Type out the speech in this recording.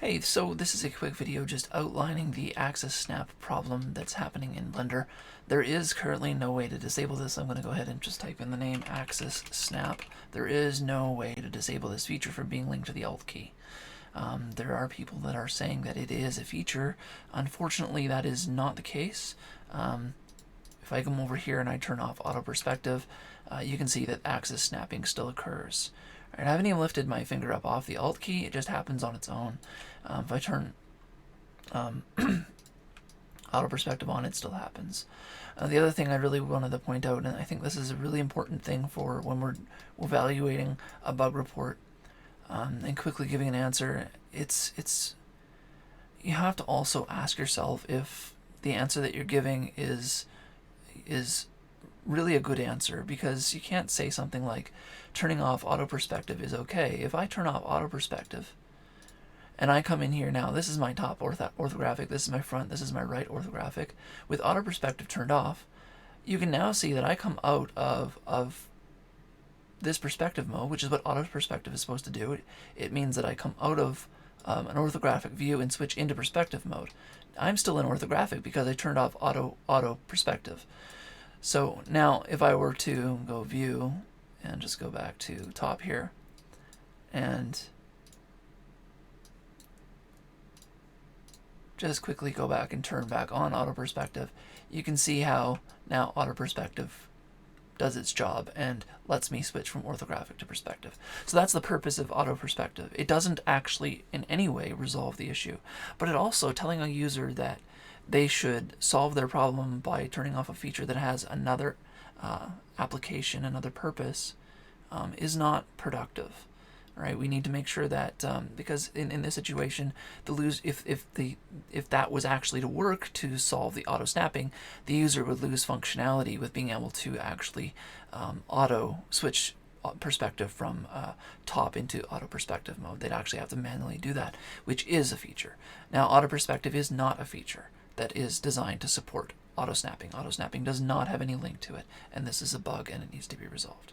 Hey, so this is a quick video just outlining the Axis Snap problem that's happening in Blender. There is currently no way to disable this. I'm going to go ahead and just type in the name Axis Snap. There is no way to disable this feature from being linked to the Alt key. There are people that are saying that it is a feature. Unfortunately, that is not the case. If I come over here and I turn off auto perspective, you can see that axis snapping still occurs. Right, I haven't even lifted my finger up off the Alt key, it just happens on its own. If I turn auto perspective on, it still happens. The other thing I really wanted to point out, and I think this is a really important thing for when we're evaluating a bug report and quickly giving an answer, it's you have to also ask yourself if the answer that you're giving is really a good answer, because you can't say something like turning off auto perspective is okay. If I turn off auto perspective and I come in here now, this is my top orthographic, this is my front, this is my right orthographic. With auto perspective turned off, you can now see that I come out of this perspective mode, which is what auto perspective is supposed to do. It means that I come out of an orthographic view and switch into perspective mode. I'm still in orthographic because I turned off auto perspective. So now if I were to go view and just go back to top here and just quickly go back and turn back on auto perspective, you can see how now auto perspective does its job and lets me switch from orthographic to perspective. So that's the purpose of auto perspective. It doesn't actually in any way resolve the issue, but it also telling a user that they should solve their problem by turning off a feature that has another application, another purpose, is not productive. Right? We need to make sure that because in this situation, if that was actually to work to solve the auto snapping, the user would lose functionality with being able to actually auto switch perspective from top into auto perspective mode. They'd actually have to manually do that, which is a feature. Now, auto perspective is not a feature that is designed to support auto snapping. Auto snapping does not have any link to it, and this is a bug and it needs to be resolved.